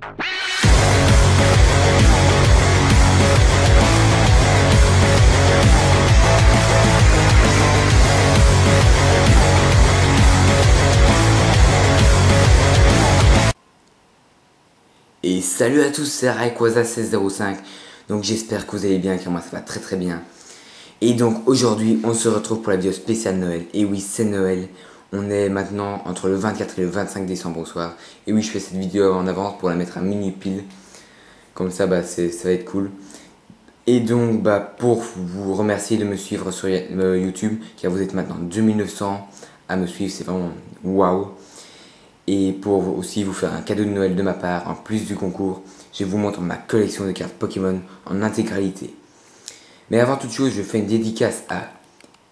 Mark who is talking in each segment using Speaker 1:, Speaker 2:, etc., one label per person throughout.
Speaker 1: Et salut à tous, c'est Rayquaza1605. Donc j'espère que vous allez bien, car moi ça va très très bien. Et donc aujourd'hui on se retrouve pour la vidéo spéciale Noël. Et oui, c'est Noël. On est maintenant entre le 24 et le 25 décembre au soir. Et oui, je fais cette vidéo en avance pour la mettre à minuit pile. Comme ça, ça va être cool. Et donc pour vous remercier de me suivre sur YouTube, car vous êtes maintenant 2900 à me suivre, c'est vraiment waouh. Et pour aussi vous faire un cadeau de Noël de ma part, en plus du concours, je vous montre ma collection de cartes Pokémon en intégralité. Mais avant toute chose, je fais une dédicace à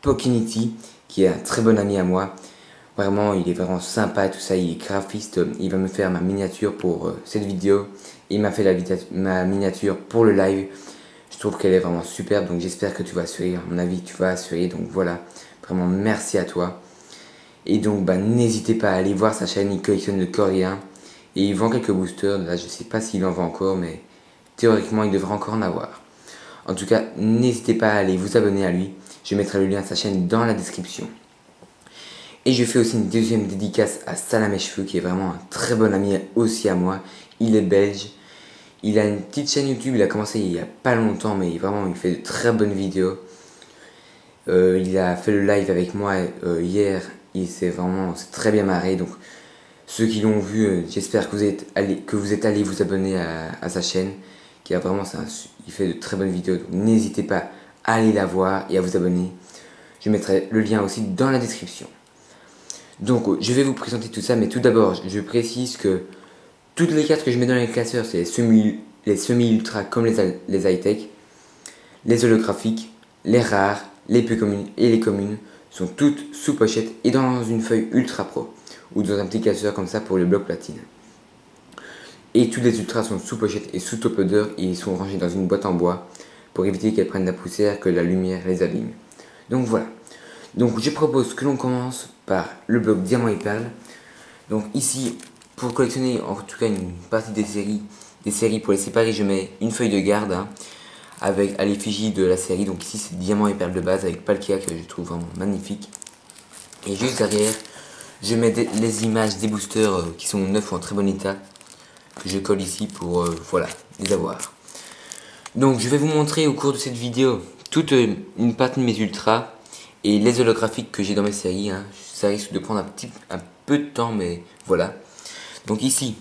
Speaker 1: Pokinity, qui est un très bon ami à moi. Vraiment, il est vraiment sympa, tout ça, il est graphiste, il va me faire ma miniature pour cette vidéo. Il m'a fait ma miniature pour le live. Je trouve qu'elle est vraiment superbe, donc j'espère que tu vas sourire. À mon avis, tu vas sourire, donc voilà. Vraiment, merci à toi. Et donc n'hésitez pas à aller voir sa chaîne, il collectionne le coréen. Et il vend quelques boosters, là je sais pas s'il en vend encore, mais théoriquement il devrait encore en avoir. En tout cas, n'hésitez pas à aller vous abonner à lui, je mettrai le lien de sa chaîne dans la description. Et je fais aussi une deuxième dédicace à Salamècheveux, qui est vraiment un très bon ami aussi à moi. Il est belge, il a une petite chaîne YouTube, il a commencé il y a pas longtemps, mais vraiment il fait de très bonnes vidéos. Il a fait le live avec moi hier. Il s'est vraiment très bien marré. Donc ceux qui l'ont vu, j'espère que vous êtes allés vous abonner à sa chaîne, qui a vraiment il fait de très bonnes vidéos. Donc n'hésitez pas à aller la voir et à vous abonner. Je mettrai le lien aussi dans la description. Donc je vais vous présenter tout ça, mais tout d'abord je précise que toutes les cartes que je mets dans les classeurs, c'est les semi-ultra comme les high-tech, les holographiques, les rares, les peu communes et les communes sont toutes sous pochette et dans une feuille ultra pro ou dans un petit classeur comme ça pour les blocs platine. Et tous les ultras sont sous pochette et sous top loader et ils sont rangés dans une boîte en bois pour éviter qu'elles prennent la poussière, que la lumière les abîme. Donc voilà. Donc je propose que l'on commence par le bloc diamant et perle. Donc ici, pour collectionner en tout cas une partie des séries pour les séparer, je mets une feuille de garde avec à l'effigie de la série. Donc ici c'est diamant et perle de base avec Palkia que je trouve vraiment magnifique. Et juste derrière je mets les images des boosters qui sont neufs ou en très bon état, que je colle ici pour voilà, les avoir. Donc je vais vous montrer au cours de cette vidéo toute une partie de mes ultras et les holographiques que j'ai dans mes séries. Ça risque de prendre un peu de temps, mais voilà. Donc ici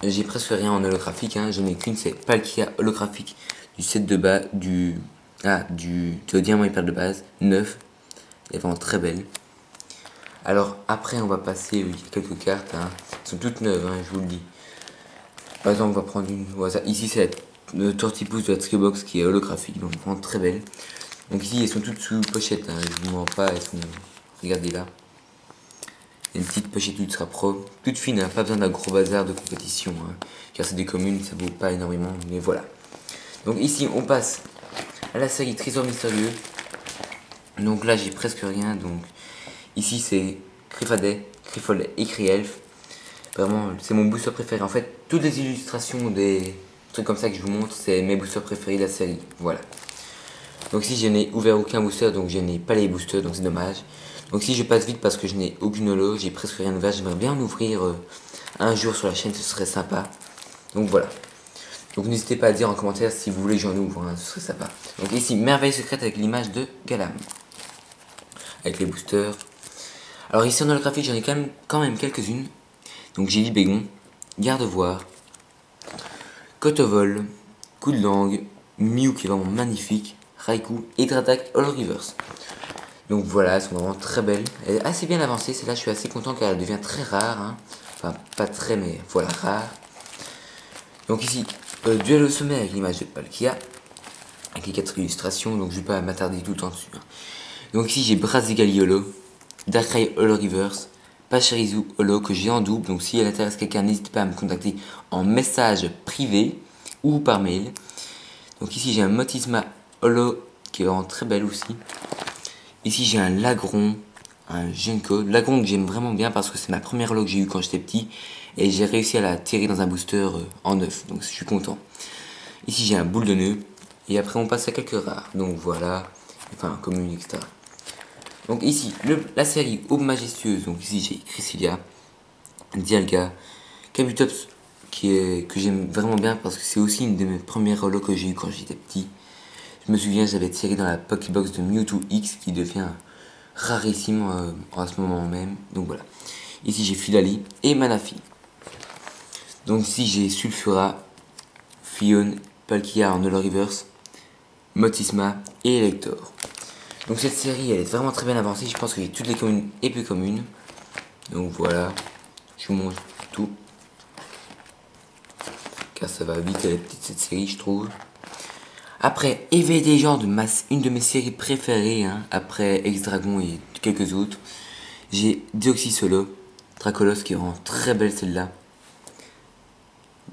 Speaker 1: j'ai presque rien en holographique, je n'ai qu'une, c'est Palkia holographique du set de bas du diamant et perle de base, 9. Elle est vraiment très belle. Alors après on va passer quelques cartes, elles sont toutes neuves, je vous le dis. Par exemple on va prendre une au hasard. Ici c'est la Tortipousse de la Triobox qui est holographique, donc vraiment très belle. Donc ici elles sont toutes sous pochette, je vous mens pas, elles sont, regardez là. Il y a une petite pochette ultra pro, toute fine, pas besoin d'un gros bazar de compétition, car c'est des communes, ça vaut pas énormément, mais voilà. Donc ici on passe à la série Trésor Mystérieux. Donc là j'ai presque rien, donc ici c'est Griffadet, Griffolet et Crielf. Vraiment c'est mon booster préféré. En fait toutes les illustrations des trucs comme ça que je vous montre, c'est mes boosters préférés de la série. Voilà. Donc ici je n'ai ouvert aucun booster, donc je n'ai pas les boosters, donc c'est dommage. Donc si je passe vite parce que je n'ai aucune holo, j'ai presque rien ouvert. J'aimerais bien en ouvrir un jour sur la chaîne, ce serait sympa. Donc voilà. Donc n'hésitez pas à dire en commentaire si vous voulez que j'en ouvre, ce serait sympa. Donc ici, merveille secrète avec l'image de Galam. Avec les boosters. Alors ici en holographique, j'en ai quand même quelques-unes. Donc j'ai Bégon, Gardevoir, Cotovol, Coup de langue, Mew qui est vraiment magnifique, Raikou et Hydratac Holo Reverse. Donc voilà, elles sont vraiment très belles. Elle est assez bien avancée, celle-là je suis assez content car elle devient très rare. Enfin pas très mais voilà, rare. Donc ici, duel au sommet avec l'image de Palkia, avec les 4 illustrations, donc je vais pas m'attarder tout le temps dessus. Donc ici j'ai Brazigali Holo, Darkrai Holo Reverse, Pachirisu Holo que j'ai en double, donc si elle intéresse quelqu'un, n'hésitez pas à me contacter en message privé ou par mail. Donc ici j'ai un Motisma Holo qui est vraiment très belle aussi. Ici j'ai un Lagron, un Genko, Lagron que j'aime vraiment bien parce que c'est ma première holo que j'ai eu quand j'étais petit. Et j'ai réussi à la tirer dans un booster en 9. Donc je suis content. Ici j'ai un boule de nœud. Et après on passe à quelques rares. Donc voilà. Enfin commune, etc. Donc ici la série Aube Majestueuse. Donc ici j'ai Cresselia, Dialga, Kabutops que j'aime vraiment bien parce que c'est aussi une de mes premières relos que j'ai eu quand j'étais petit. Je me souviens, j'avais tiré dans la Pokébox de Mewtwo X qui devient rarissime à ce moment même. Donc voilà. Ici j'ai Filali et Manafi. Donc ici j'ai Sulfura, Fion, Palkia en Holo Reverse, Motisma et Elector. Donc cette série elle est vraiment très bien avancée. Je pense que j'ai toutes les communes et plus communes. Donc voilà. Je vous montre tout. Car ça va vite, elle est petite cette série je trouve. Après Éveil des genres, une de mes séries préférées, hein, après Ex-Dragon et quelques autres, j'ai Deoxysolo, Dracolos qui rend très belle celle-là,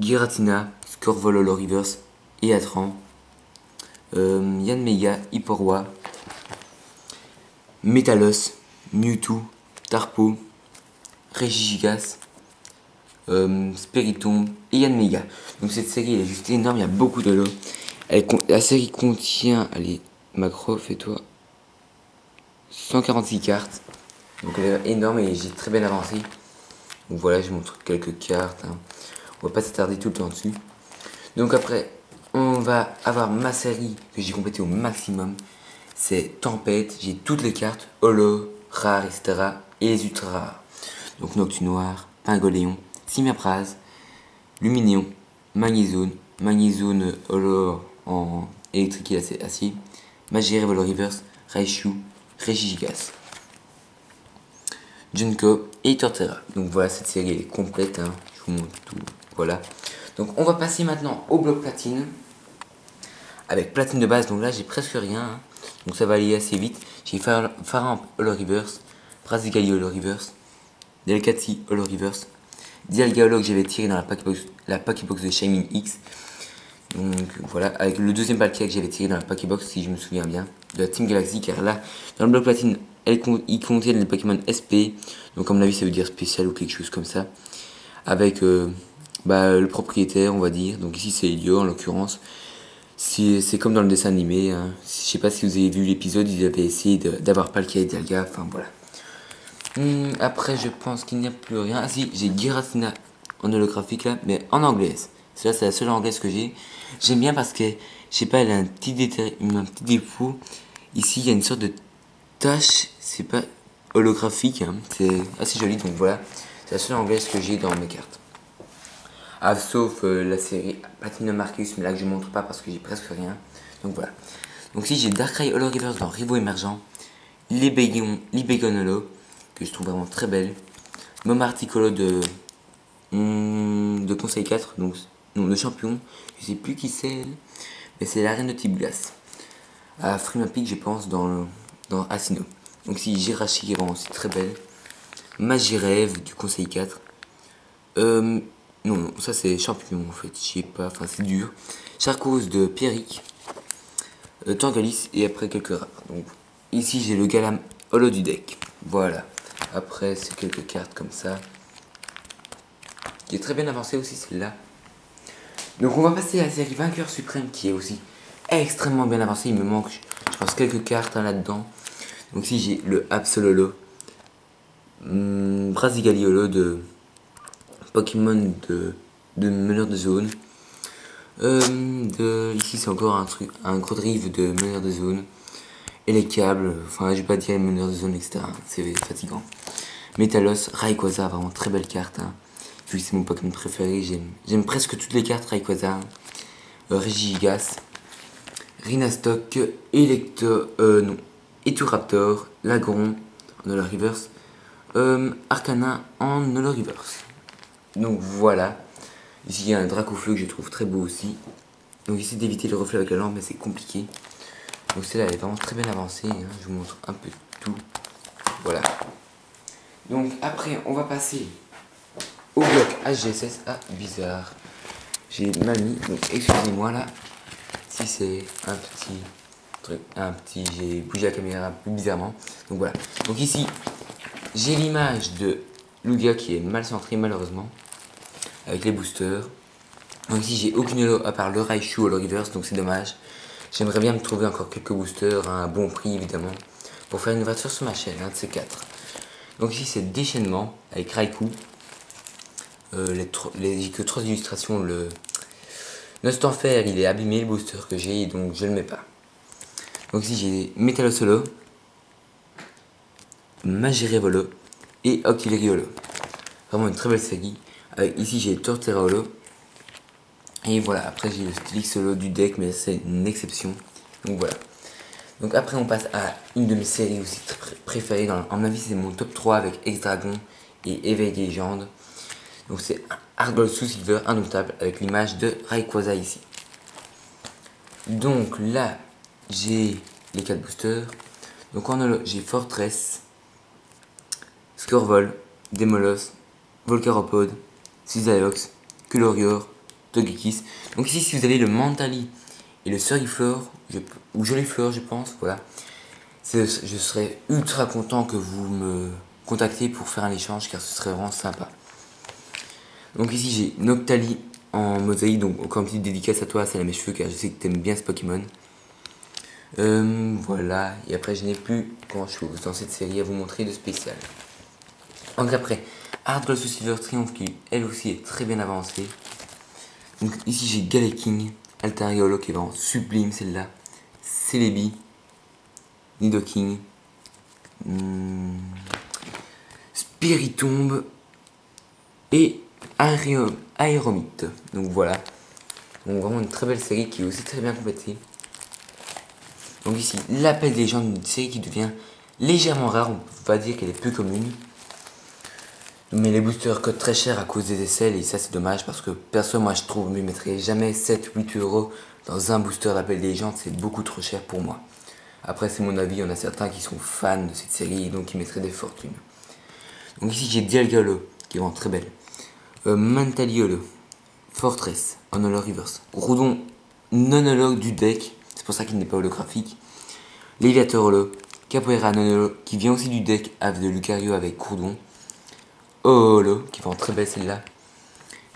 Speaker 1: Giratina, Scorvol Holo Reverse, Eatran, Yanmega, Hyporwa, Metalos, Mewtwo, Tarpo, Regigigas, Spiritomb et Yanmega. Donc cette série elle est juste énorme, il y a beaucoup de lots. La série contient, allez, Macro, fais-toi 146 cartes. Donc elle est énorme et j'ai très bien avancé. Donc voilà, je montre quelques cartes. Hein. On va pas s'attarder tout le temps dessus. Donc après, on va avoir ma série que j'ai complétée au maximum. C'est Tempête. J'ai toutes les cartes, Holo, rares, etc. Et les ultra rares. Donc Noctu Noir, Pingoléon, Simapraz, Luminéon, Magnézone, Magnézone Holo en électrique et acier, Magiré Holo Reverse, Raichu, Regigigas, Junko et Torterra. Donc voilà, cette série elle est complète, hein. Je vous montre tout. Voilà. Donc on va passer maintenant au bloc platine. Avec platine de base, donc là j'ai presque rien. Hein. Donc ça va aller assez vite. J'ai Pharaon Holo Reverse, Brazigali Holo Reverse, Delcatty Holo Reverse, Dialga Holo que j'avais tiré dans la Pokébox de Shining X. Donc voilà, avec le deuxième Palkia que j'avais tiré dans la Pokébox, si je me souviens bien, de la Team Galaxy, car là, dans le bloc platine, il contiennent les Pokémon SP, donc comme mon avis ça veut dire spécial ou quelque chose comme ça, avec le propriétaire on va dire, donc ici c'est Elio en l'occurrence, c'est comme dans le dessin animé, hein. Je sais pas si vous avez vu l'épisode, ils avaient essayé d'avoir Palkia et Dialga, enfin voilà. Après je pense qu'il n'y a plus rien, ah si, j'ai Giratina en holographique là, mais en anglaise. Celle-là, c'est la seule anglaise que j'ai. J'aime bien parce que, je sais pas, elle a un petit défaut. Ici, il y a une sorte de tache, c'est pas holographique, hein. C'est assez joli, donc voilà. C'est la seule anglaise que j'ai dans mes cartes. Ah, sauf la série Platinum Arceus, mais là que je montre pas parce que j'ai presque rien. Donc voilà. Donc ici, j'ai Darkrai Holo Reverse dans Rivaux Émergent, Libégon Holo, que je trouve vraiment très belle, Momartic Holo de Conseil 4, donc non, de champion, je sais plus qui c'est elle, mais c'est la reine de type glace. À Frimapic, je pense, dans Asino. Donc si Jirachi qui est vraiment aussi très belle. Magirève du Conseil 4. Non, ça c'est champion en fait, je sais pas, enfin c'est dur. Charcos de Pierrick. Tangalis et après quelques rares. Donc ici j'ai le Galam Holo du deck. Voilà. Après c'est quelques cartes comme ça. Qui est très bien avancé aussi celle-là. Donc on va passer à la série Vainqueur Suprême qui est aussi extrêmement bien avancée. Il me manque, je pense, quelques cartes hein, là-dedans. Donc ici j'ai le Absololo, Brazigali Holo de Pokémon de meneur de zone. Ici c'est encore un gros drive de meneur de zone. Et les câbles, enfin je vais pas dire meneur de zone, etc. C'est fatigant. Metalos, Rayquaza, vraiment très belle carte. Hein. Vu que c'est mon Pokémon préféré, j'aime presque toutes les cartes Rayquaza. Regigigas, Rhinastock, Eturaptor, Lagron en Holo Reverse, Arcana en Holo Reverse. Donc voilà. Ici il y a un Dracofeu que je trouve très beau aussi. Donc j'essaie d'éviter le reflet avec la lampe mais c'est compliqué. Donc celle-là elle est vraiment très bien avancée. Hein. Je vous montre un peu tout. Voilà. Donc après on va passer au bloc HGSS. Ah bizarre. J'ai mal mis. Donc excusez-moi là. Si c'est un petit truc. J'ai bougé la caméra un peu bizarrement. Donc voilà. Donc ici j'ai l'image de Lugia qui est mal centrée malheureusement. avec les boosters. Donc ici j'ai aucune holo à part le Raichu Holo Reverse, donc c'est dommage. J'aimerais bien me trouver encore quelques boosters à un bon prix évidemment, pour faire une ouverture sur ma chaîne, un de ces quatre. Donc ici c'est déchaînement avec Raikou. J'ai que 3 illustrations. Le Nost Enfer il est abîmé le booster que j'ai, donc je le mets pas. Donc ici j'ai Métalos Holo, Magirevolo et Octillery Holo. Vraiment une très belle série. Ici j'ai Torterra Holo. Et voilà, après j'ai le Steelix Holo du deck, mais c'est une exception. Donc voilà. Donc après on passe à une de mes séries aussi préférées. À mon avis c'est mon top 3 avec X-Dragon et Éveil des légendes. Donc c'est Hard Gold Soul Silver indomptable avec l'image de Rayquaza ici. Donc là j'ai les 4 boosters. Donc en holo j'ai Fortress, Scorvol, Demolos, Volcaropod, Cisaiox, Culorior, Togekiss. Donc ici si vous avez le Mentali et le Surgiflore, ou Joliflore je pense, voilà. Je serais ultra content que vous me contactez pour faire un échange car ce serait vraiment sympa. Donc ici j'ai Noctali en mosaïque, donc encore une petite dédicace à toi, c'est à mes cheveux car je sais que tu aimes bien ce Pokémon. Voilà, et après je n'ai plus grand chose dans cette série à vous montrer de spécial. Donc après, Hard Gold Silver Triomphe qui elle aussi est très bien avancée. Donc ici j'ai Galeking, Altariolo qui est vraiment sublime celle-là, Celebi, Nidoking, Spiritomb et Aéromite. Donc voilà. Donc vraiment une très belle série qui est aussi très bien complétée. Donc ici, l'appel des gens, une série qui devient légèrement rare, on va dire qu'elle est peu commune. Mais les boosters coûtent très cher à cause des aisselles et ça c'est dommage parce que perso moi je trouve que je ne mettrais jamais 7-8 euros dans un booster d'appel des gens, c'est beaucoup trop cher pour moi. Après c'est mon avis, il y en a certains qui sont fans de cette série et donc qui mettraient des fortunes. Donc ici j'ai Dialga-Holo qui est vraiment très belle. Mentali-Holo, Fortress, en holo reverse. Groudon non holo du deck, c'est pour ça qu'il n'est pas holographique. Léviateur Holo, Capoeira non holo qui vient aussi du deck avec de Lucario avec Groudon. Holo, qui est vraiment très belle celle-là.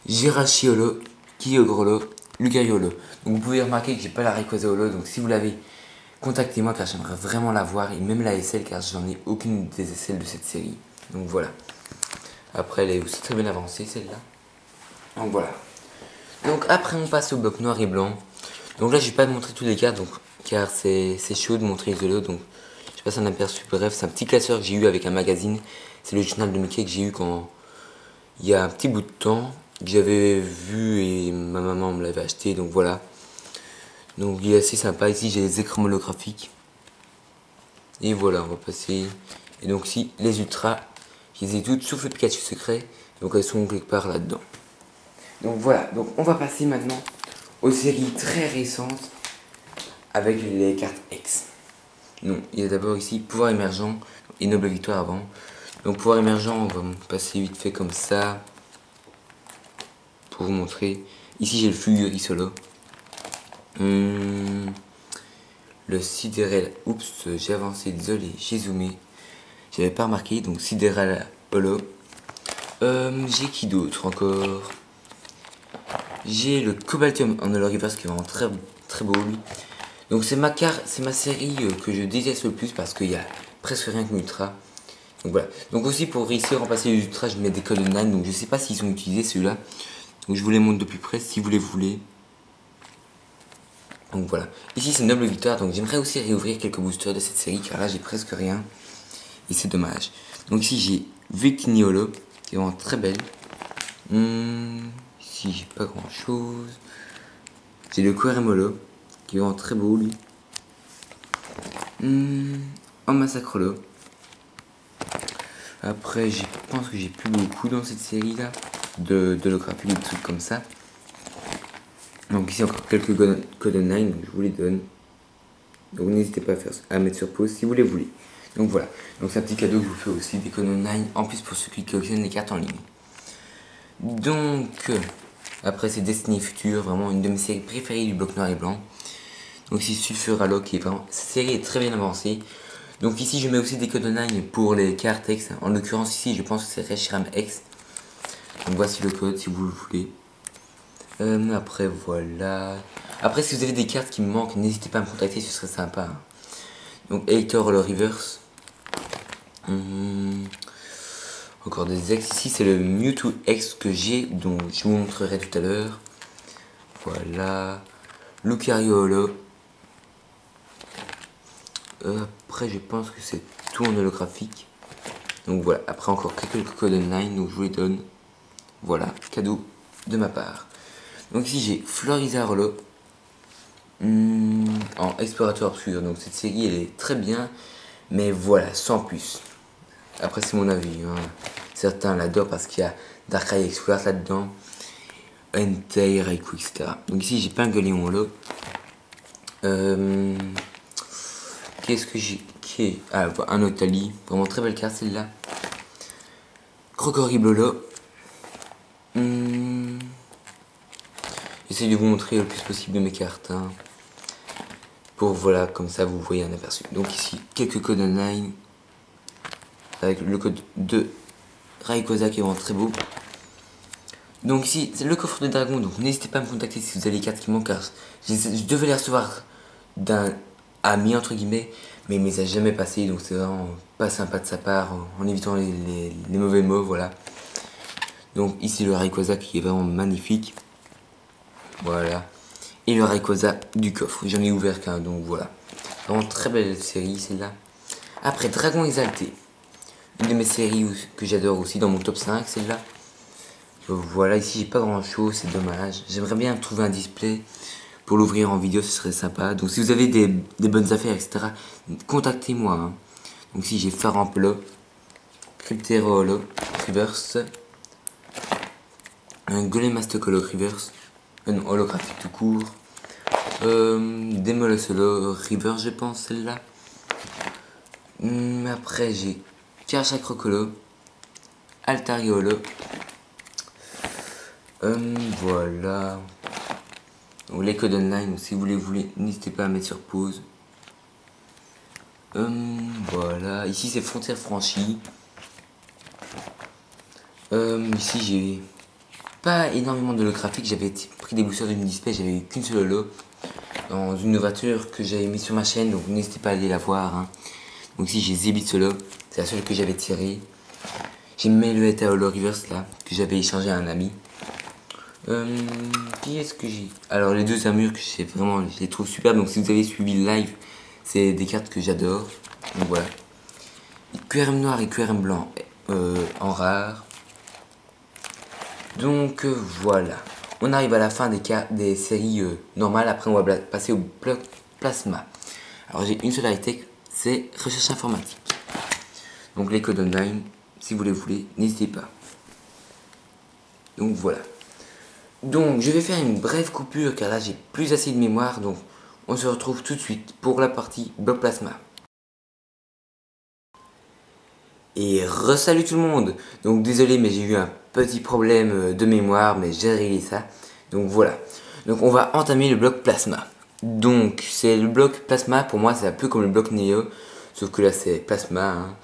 Speaker 1: Jirachi Holo, Kyogre Holo, Lucario Holo. Donc vous pouvez remarquer que j'ai pas la Rayquaza Holo, donc si vous l'avez, contactez-moi car j'aimerais vraiment la voir et même la SL car j'en ai aucune des SL de cette série. Donc voilà. Après elle est aussi très bien avancée celle-là. Donc voilà. Donc après on passe au bloc noir et blanc. Donc là je vais pas montrer tous les cartes donc, car c'est chaud de montrer les holos. Donc je passe un aperçu bref. C'est un petit classeur que j'ai eu avec un magazine. C'est le journal de Mickey que j'ai eu quand il y a un petit bout de temps. Que j'avais vu et ma maman me l'avait acheté. Donc voilà. Donc il est assez sympa. Ici j'ai les écrans holographiques. Et voilà, on va passer. Et donc ici les ultras. Je les ai toutes sauf le Pikachu secret. Donc elles sont quelque part là-dedans. Donc voilà, donc on va passer maintenant aux séries très récentes avec les cartes X. Donc il y a d'abord ici pouvoir émergent et noble victoire avant. Donc pouvoir émergent, on va passer vite fait comme ça pour vous montrer. Ici j'ai le Fulguri Solo. Le Sidérel, oups j'ai avancé, désolé, j'ai zoomé. J'avais pas remarqué, donc Sidérel Holo. J'ai qui d'autre encore? J'ai le Cobaltium en holo reverse qui est vraiment très, très beau lui. Donc c'est ma série que je déteste le plus parce qu'il y a presque rien que ultra. Donc voilà. Donc aussi pour réussir à remplacer les ultras, je mets des codes 9. Donc je sais pas s'ils sont utilisés ceux-là. Donc je vous les montre de plus près si vous les voulez. Donc voilà. Ici c'est Noble Victoire. Donc j'aimerais aussi réouvrir quelques boosters de cette série car là j'ai presque rien. Et c'est dommage. Donc ici j'ai Victini Holo qui est vraiment très belle. Ici j'ai pas grand chose. J'ai le Queremolo qui est vraiment très beau lui. En Massacrolo. Après je pense que j'ai plus beaucoup dans cette série là. De holographies, des trucs comme ça. Donc ici encore quelques codes 9, donc je vous les donne. Donc n'hésitez pas à mettre sur pause si vous les voulez. Donc voilà, donc c'est un petit cadeau que je vous fais aussi, des codes 9, en plus pour ceux qui collectionnent les cartes en ligne. Donc, après c'est Destiny Future, vraiment une de mes séries préférées du bloc noir et blanc. Donc ici Sulfuralo qui est vraiment, cette série est très bien avancée. Donc ici je mei aussi des codes 9 pour les cartes X, en l'occurrence ici je pense que c'est Reshiram X. Donc voici le code si vous le voulez. Après voilà. Après si vous avez des cartes qui me manquent, n'hésitez pas à me contacter, ce serait sympa. Hein. Donc Hector le reverse. Encore des X. Ici c'est le Mewtwo X que j'ai, donc je vous montrerai tout à l'heure. Voilà. Lucario Holo. Après je pense que c'est tout en holographique. Donc voilà, après encore quelques codes online, donc je vous les donne. Voilà, cadeau de ma part. Donc ici j'ai Florizarre Holo. En explorateur obscur, donc cette série elle est très bien. Mais voilà, sans plus. Après c'est mon avis. Hein. Certains l'adorent parce qu'il y a Darkrai Explorer là-dedans. Entei, Raikou, etc. Donc ici j'ai Pingolion Holo. Qu'est-ce que j'ai? Ah, un Octali. Vraiment très belle carte celle-là. Crocorible Holo. J'essaie de vous montrer le plus possible de mes cartes. Hein. Pour voilà, comme ça vous voyez un aperçu. Donc ici, quelques codes online. Avec le code de Rayquaza qui est vraiment très beau. Donc ici, c'est le coffre de dragon. Donc n'hésitez pas à me contacter si vous avez les cartes qui manquent. Car je devais les recevoir d'un ami entre guillemets. Mais il ne les a jamais passés. Donc c'est vraiment pas sympa de sa part. En évitant les mauvais mots. Voilà. Donc ici le Rayquaza qui est vraiment magnifique. Voilà. Et le Rayquaza du coffre. J'en ai ouvert qu'un, donc voilà. Vraiment très belle série celle-là. Après Dragon Exalté. Une de mes séries que j'adore aussi dans mon top 5, celle-là. Voilà, ici j'ai pas grand chose, c'est dommage. J'aimerais bien trouver un display pour l'ouvrir en vidéo, ce serait sympa. Donc si vous avez des bonnes affaires, etc., contactez-moi. Hein. Donc ici j'ai Farampelo, Cryptero Holo, Reverse. Un Golem Mastocolo Reverse. Non, holographique tout court. Démolos Holo Reverse, je pense, celle-là. Après, j'ai Karchakroc, Altaria Holo. Voilà. Donc, les codes online, si vous les voulez, n'hésitez pas à mettre sur pause. Voilà. Ici, c'est Frontière franchie. Ici, j'ai pas énormément de graphique. J'avais pris des boosters d'une display, j'avais eu qu'une seule holo dans une novature que j'avais mis sur ma chaîne, donc n'hésitez pas à aller la voir. Hein. Donc ici j'ai Zebit Solo, c'est la seule que j'avais tirée. J'ai Meluetta Holo Reverse là, que j'avais échangé à un ami. Qui est-ce que j'ai? Alors les deux armures que j'ai vraiment, je les trouve super. Donc si vous avez suivi le live, c'est des cartes que j'adore. Donc voilà. QRM noir et QRM blanc en rare. Donc voilà, on arrive à la fin des séries normales. Après on va passer au bloc plasma. Alors j'ai une seule high-tech, c'est recherche informatique. Donc les codes online, si vous les voulez, n'hésitez pas. Donc voilà. Donc je vais faire une brève coupure car là j'ai plus assez de mémoire. Donc on se retrouve tout de suite pour la partie bloc plasma. Et re-salut tout le monde. Donc désolé mais j'ai eu un petit problème de mémoire, mais j'ai réglé ça. Donc voilà. Donc on va entamer le bloc plasma. Donc c'est le bloc plasma, pour moi c'est un peu comme le bloc Neo, sauf que là c'est plasma. Hein.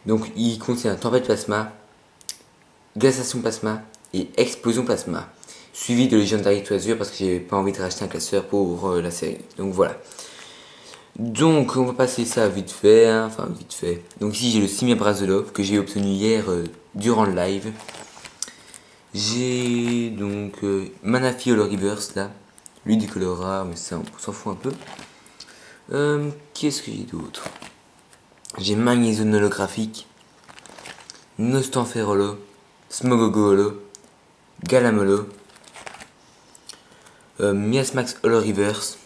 Speaker 1: Donc il contient tempête plasma, glaciation plasma et explosion plasma. Suivi de Legendary Treasure parce que j'ai pas envie de racheter un classeur pour la série. Donc voilà. Donc on va passer ça vite fait, hein, enfin vite fait. Donc ici j'ai le Simia Brazolov que j'ai obtenu hier durant le live. J'ai donc Manafi Holo Reverse là, lui décolora, mais ça on s'en fout un peu. Qu'est-ce que j'ai d'autre? J'ai Magnésium holographique, Nostanfer Holo, Smogogo Holo, Galam Holo, Miasmax Holo Reverse.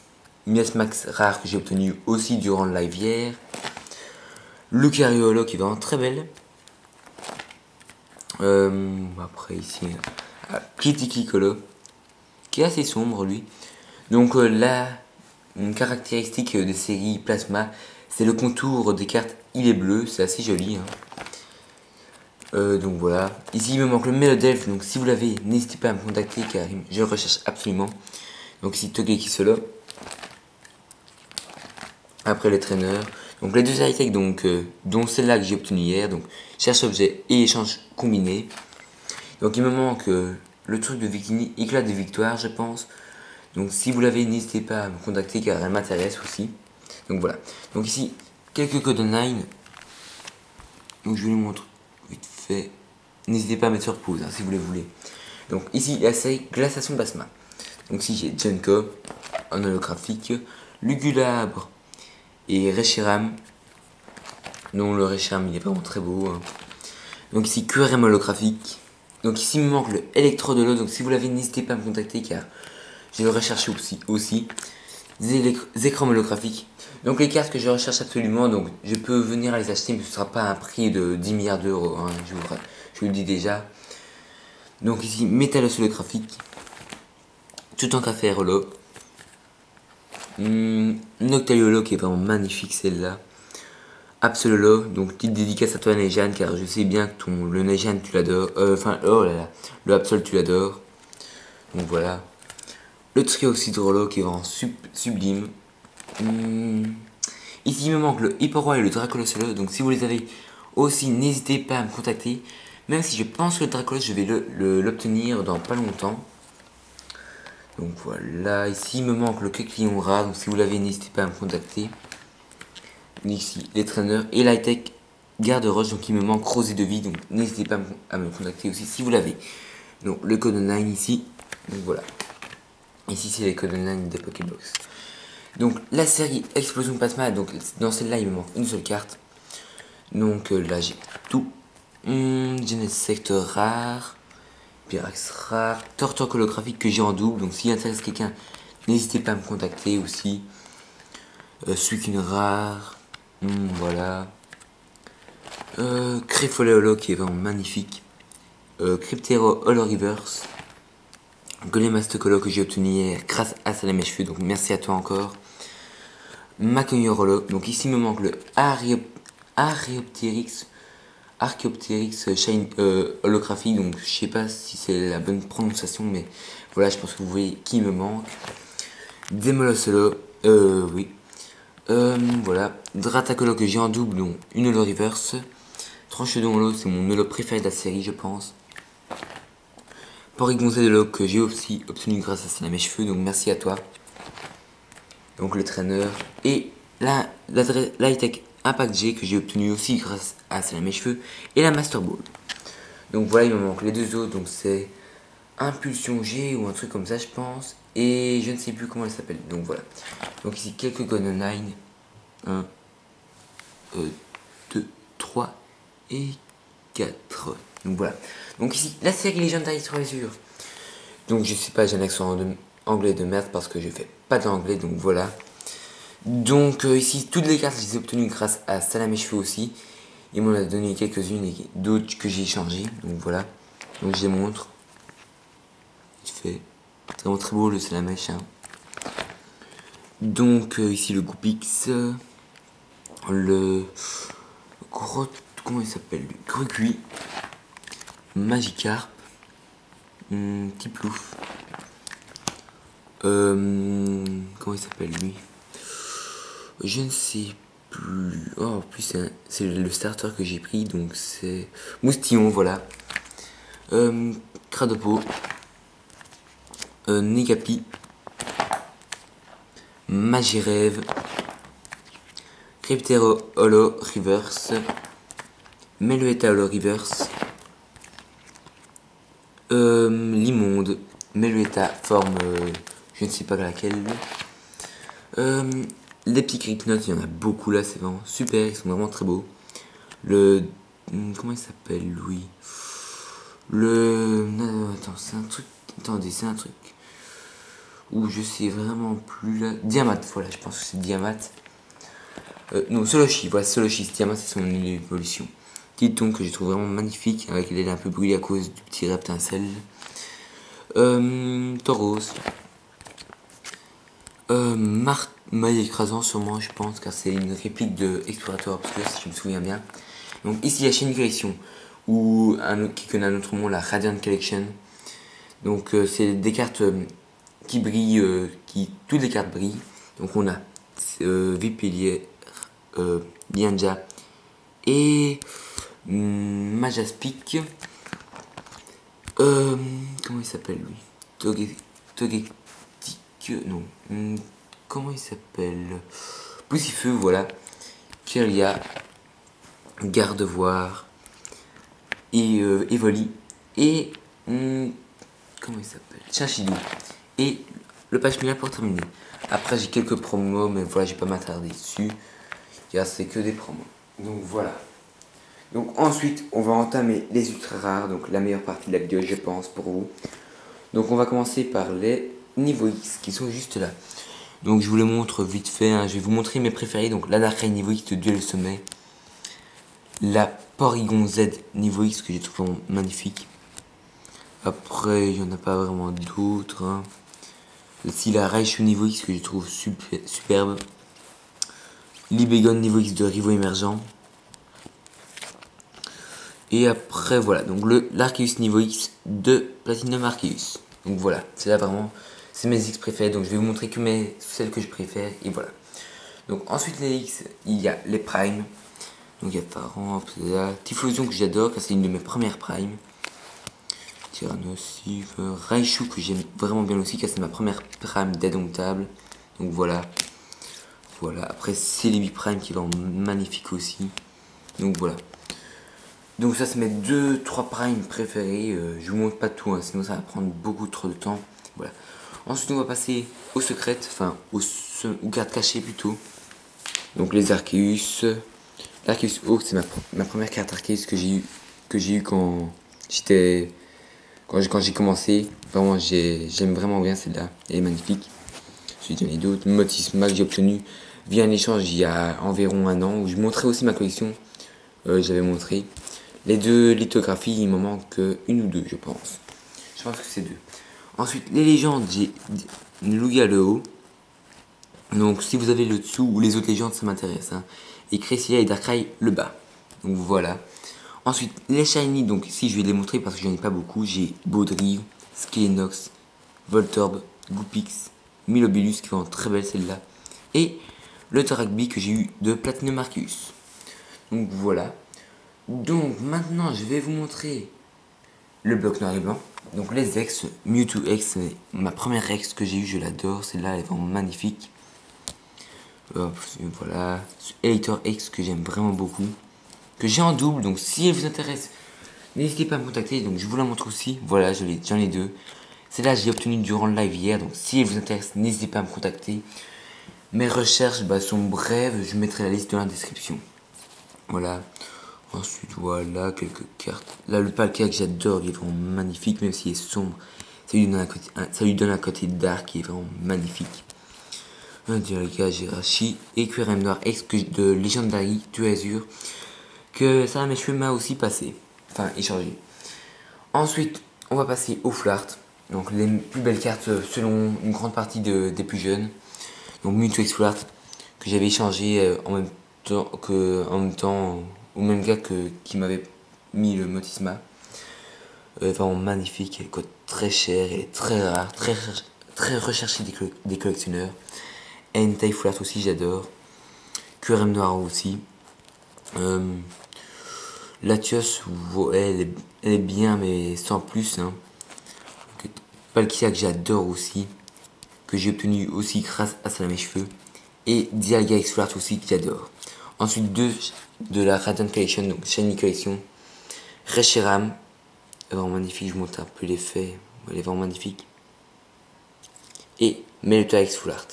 Speaker 1: Miasmax rare que j'ai obtenu aussi durant le live hier. Lucario Holo qui est vraiment très belle. Après ici, Clicky Holo qui est assez sombre lui. Donc la caractéristique des séries Plasma, c'est le contour des cartes, il est bleu, c'est assez joli. Hein. Donc voilà. Ici il me manque le Melodelph, donc si vous l'avez, n'hésitez pas à me contacter car je le recherche absolument. Donc ici Togeki Solo. Après les traîneurs, donc les deux high-tech, donc dont celle-là que j'ai obtenue hier, donc cherche objet et échange combiné. Donc il me manque le truc de Bikini, éclat de victoire, je pense. Donc si vous l'avez, n'hésitez pas à me contacter car elle m'intéresse aussi. Donc voilà. Donc ici, quelques codes online. Donc je vous les montre vite fait. N'hésitez pas à mettre sur pause si vous les voulez. Donc ici, la série Glaciation Plasma. Donc ici j'ai Junko en holographique, Lugulabre et Reshiram. Donc le Reshiram il est vraiment très beau. Donc ici QRM holographique. Donc ici il me manque le électrodolo. Donc si vous l'avez, n'hésitez pas à me contacter car je le recherche aussi. Des écrans holographiques. Donc les cartes que je recherche absolument, donc je peux venir les acheter, mais ce sera pas un prix de 10 milliards d'euros, je vous le dis déjà. Donc ici, Métallos holographique, tout en café holo. Noctaliolo qui est vraiment magnifique celle-là. Absololo, donc petite dédicace à toi Nejan, car je sais bien que le Nejan tu l'adores. Oh là là, le Absol tu l'adores. Donc voilà. Le Trioxydrolo qui est vraiment sublime. Ici il me manque le Hipporoi et le Dracolosolo, donc si vous les avez aussi, n'hésitez pas à me contacter. Même si je pense que le Dracolos je vais l'obtenir dans pas longtemps. Donc voilà, ici il me manque le Keklion rare, donc si vous l'avez, n'hésitez pas à me contacter. Ici les traîneurs et l'high-tech garde-roche, donc il me manque Rosé de vie, donc n'hésitez pas à me contacter aussi si vous l'avez. Donc le code online ici, donc voilà. Ici c'est les codes online des Pokébox. Donc la série Explosion Plasma, donc dans celle-là il me manque une seule carte. Donc là j'ai tout. Genesect rare, Pyrax rare, Tortank holographique que j'ai en double. Donc s'il intéresse quelqu'un, n'hésitez pas à me contacter aussi. Suicune rare, voilà. Créfolet holo qui est vraiment magnifique. Cryptero holo reverse. Golemastocolo que j'ai obtenu hier grâce à Salam et Cheveux, donc merci à toi encore. Macognor, donc ici il me manque le Archaeopteryx Shine holographique, donc je sais pas si c'est la bonne prononciation, mais voilà, je pense que vous voyez qui me manque. Démolosolo, oui. Voilà, Dratacolo que j'ai en double, donc une holo reverse. Tranchedon holo, c'est mon holo préféré de la série, je pense. Porygonzalo que j'ai aussi obtenu grâce à Salam et Cheveux, donc merci à toi. Donc le traîneur et la high-tech Impact G que j'ai obtenu aussi grâce à Salam et Cheveux et la Master Ball. Donc voilà, il me manque les deux autres, donc c'est Impulsion G ou un truc comme ça je pense, et je ne sais plus comment elle s'appelle. Donc voilà, donc ici quelques Gun Online, 1, 2, 3 et 4. Donc voilà, donc ici la série Legendary Treasure. Donc je sais pas, j'ai un accent anglais de merde parce que je fais pas d'anglais, donc voilà. Donc ici toutes les cartes je les ai obtenues grâce à Salam et Cheveux aussi. Il m'en a donné quelques-unes et d'autres que j'ai changé, donc voilà. Donc je les montre. Il fait vraiment très beau le Salamèche. Donc ici le Goupix, le gros, comment il s'appelle lui, Grucuit, Magikarp, Tiplouf, comment il s'appelle lui, je ne sais plus. Oh, en plus c'est le starter que j'ai pris, donc c'est Moustillon, voilà. Cradopo, Negapi, Magirève, Cryptero holo reverse, Meloetta holo reverse, Limonde, Meloetta forme je ne sais pas laquelle. Les petits Cricknotes, il y en a beaucoup là, c'est vraiment super, ils sont vraiment très beaux. Le comment il s'appelle lui, attends, c'est un truc, attendez, c'est un truc où je sais vraiment plus là. Diamat, voilà, je pense que c'est Diamat. Non, Soloshi, voilà, Soloshi, Diamat, c'est son évolution. Petit ton que je trouve vraiment magnifique, avec l'aile un peu brûlée à cause du petit reptincelle. Tauros. Maille écrasant sûrement, je pense, car c'est une réplique de Explorator Obscur, si je me souviens bien. Donc ici la chaîne collection, ou qui connaît un autre nom, la Radiant Collection. Donc c'est des cartes qui brillent, toutes les cartes brillent. Donc on a Vipillier, Lianja et Majaspic. Comment il s'appelle lui? Togetic, non. Comment il s'appelle? Poussifeu, voilà. Kirlia, Gardevoir, et Evoli, et comment il s'appelle? Chinchillou. Et le Pachmina pour terminer. Après j'ai quelques promos, mais voilà, j'ai pas m'attarder dessus. C'est que des promos. Donc voilà. Donc ensuite, on va entamer les ultra rares, donc la meilleure partie de la vidéo, je pense, pour vous. Donc on va commencer par les niveaux X qui sont juste là. Donc je vous les montre vite fait, hein. Je vais vous montrer mes préférés. Donc la Darkrai niveau X de Duel Sommet. La Porygon Z niveau X que j'ai trouvé magnifique. Après, il n'y en a pas vraiment d'autres. Hein. Aussi la Raichu niveau X que je trouve superbe. Libégon niveau X de Rivo Émergent. Et après, voilà. Donc l'Arceus niveau X de Platinum Arceus. Donc voilà. C'est là vraiment. C'est mes X préférés. Donc je vais vous montrer que celles que je préfère. Et voilà. Donc ensuite, les X, il y a les Prime. Donc il y a Pharaon, Typhlosion que j'adore car c'est une de mes premières Prime. Tyrannosif, Raichu que j'aime vraiment bien aussi car c'est ma première Prime d'indomptable. Donc voilà. Voilà. Après Celebi Prime qui est vraiment magnifique aussi. Donc voilà. Donc ça c'est mes 2-3 Prime préférés. Je vous montre pas tout, hein, sinon ça va prendre beaucoup trop de temps. Voilà. Ensuite on va passer aux secrètes, enfin aux cartes cachées plutôt. Donc les Arceus. L'Arceus Hawk, c'est ma première carte Arceus que j'ai eu quand j'ai commencé. Vraiment, j'aime vraiment bien celle-là. Elle est magnifique. Ensuite, il y en a d'autres. Motisma que j'ai obtenu via un échange il y a environ un an où je montrais aussi ma collection. J'avais montré. Les deux lithographies, il m'en manque une ou deux, je pense. Je pense que c'est deux. Ensuite, les légendes, j'ai Lugia le haut. Donc, si vous avez le dessous ou les autres légendes, ça m'intéresse. Hein. Et Cresselia et Darkrai le bas. Donc voilà. Ensuite, les shiny, donc ici je vais les montrer parce que j'en ai pas beaucoup. J'ai Baudrive, Skelenox, Voltorb, Goopix, Milobulus qui est vraiment très belle celle-là. Et le Taragby que j'ai eu de Platinum Arceus. Donc voilà. Donc maintenant je vais vous montrer le bloc noir et blanc. Donc les ex, Mewtwo X, ma première ex que j'ai eu, je l'adore. Celle-là elle est vraiment magnifique. Voilà, Editor X que j'aime vraiment beaucoup, que j'ai en double, donc si elle vous intéresse, n'hésitez pas à me contacter, donc je vous la montre aussi, voilà, j'en ai deux. Celle-là, j'ai obtenu durant le live hier, donc si elle vous intéresse, n'hésitez pas à me contacter. Mes recherches sont brèves, je mettrai la liste dans la description. Voilà, ensuite voilà, quelques cartes. Là, le Palkia que j'adore, il est vraiment magnifique, même s'il est sombre, ça lui donne un côté dark qui est vraiment magnifique. Dialga, Jirachi et QRM Noir X de Legendary du Azure que ça mes cheveux m'a aussi passé, enfin échangé. Ensuite on va passer au Flart, donc les plus belles cartes selon une grande partie des plus jeunes. Donc Mewtwo X Flart que j'avais échangé en même temps au même gars qui m'avait mis le Motisma. Vraiment magnifique, elle coûte très cher, elle est très rare, très recherchée des collectionneurs. Entei Flart aussi j'adore. QRM Noir aussi. Latios, elle est bien mais sans plus. Hein. Palkia que j'adore aussi. Que j'ai obtenu aussi grâce à ça à mes cheveux. Et Dialga X Flart aussi que j'adore. Ensuite deux de la Radiant Collection, donc Shiny Collection. Reshiram. Vraiment magnifique, je monte un peu l'effet. Elle est vraiment magnifique. Et Melta X Flart.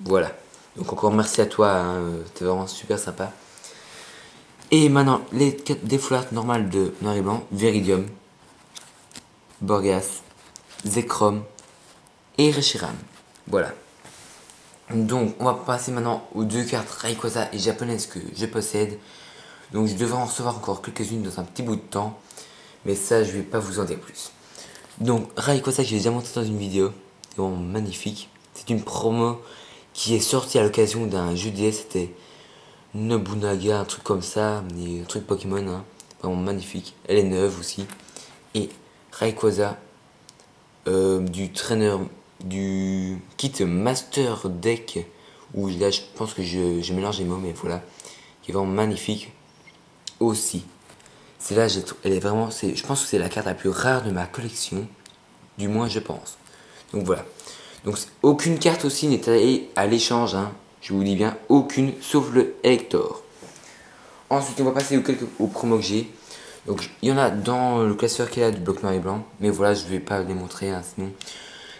Speaker 1: Voilà. Donc encore merci à toi, hein, t'es vraiment super sympa. Et maintenant, les 4 défoulartes normales de noir et blanc, Viridium, Borgas, Zekrom et Reshiram. Voilà. Donc on va passer maintenant aux deux cartes Rayquaza et japonaises que je possède. Donc je devrais en recevoir encore quelques-unes dans un petit bout de temps. Mais ça, je vais pas vous en dire plus. Donc Rayquaza, je l'ai déjà montré dans une vidéo. C'est vraiment magnifique. C'est une promo qui est sorti à l'occasion d'un jeu DS, c'était Nobunaga, un truc comme ça, un truc Pokémon, hein, vraiment magnifique. Elle est neuve aussi. Et Rayquaza, du kit Master Deck, où là je pense que je mélange les mots, mais voilà, qui est vraiment magnifique aussi. Celle-là, elle est vraiment, je pense que c'est la carte la plus rare de ma collection. Du moins, je pense. Donc voilà. Donc aucune carte aussi n'est allée à l'échange, hein. Je vous dis bien aucune, sauf le Elector. Ensuite, on va passer aux promos que j'ai. Donc il y en a dans le classeur qu'il y a du bloc noir et blanc. Mais voilà, je ne vais pas les montrer, hein, sinon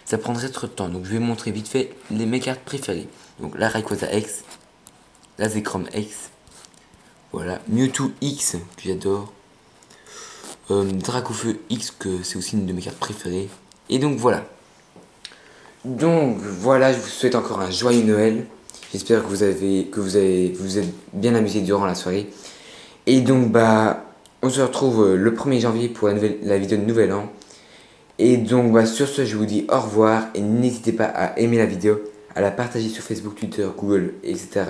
Speaker 1: ça prendrait trop de temps. Donc je vais montrer vite fait mes cartes préférées. Donc la Rayquaza X, la Zekrom X, voilà, Mewtwo X que j'adore, Dracofeu X que c'est aussi une de mes cartes préférées. Et donc voilà. Donc voilà, je vous souhaite encore un joyeux Noël. J'espère que vous êtes bien amusé durant la soirée. Et donc bah on se retrouve le 1er janvier pour la vidéo de Nouvel An. Et donc bah sur ce je vous dis au revoir et n'hésitez pas à aimer la vidéo, à la partager sur Facebook, Twitter, Google, etc.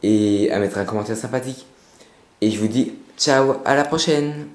Speaker 1: Et à mettre un commentaire sympathique. Et je vous dis ciao, à la prochaine.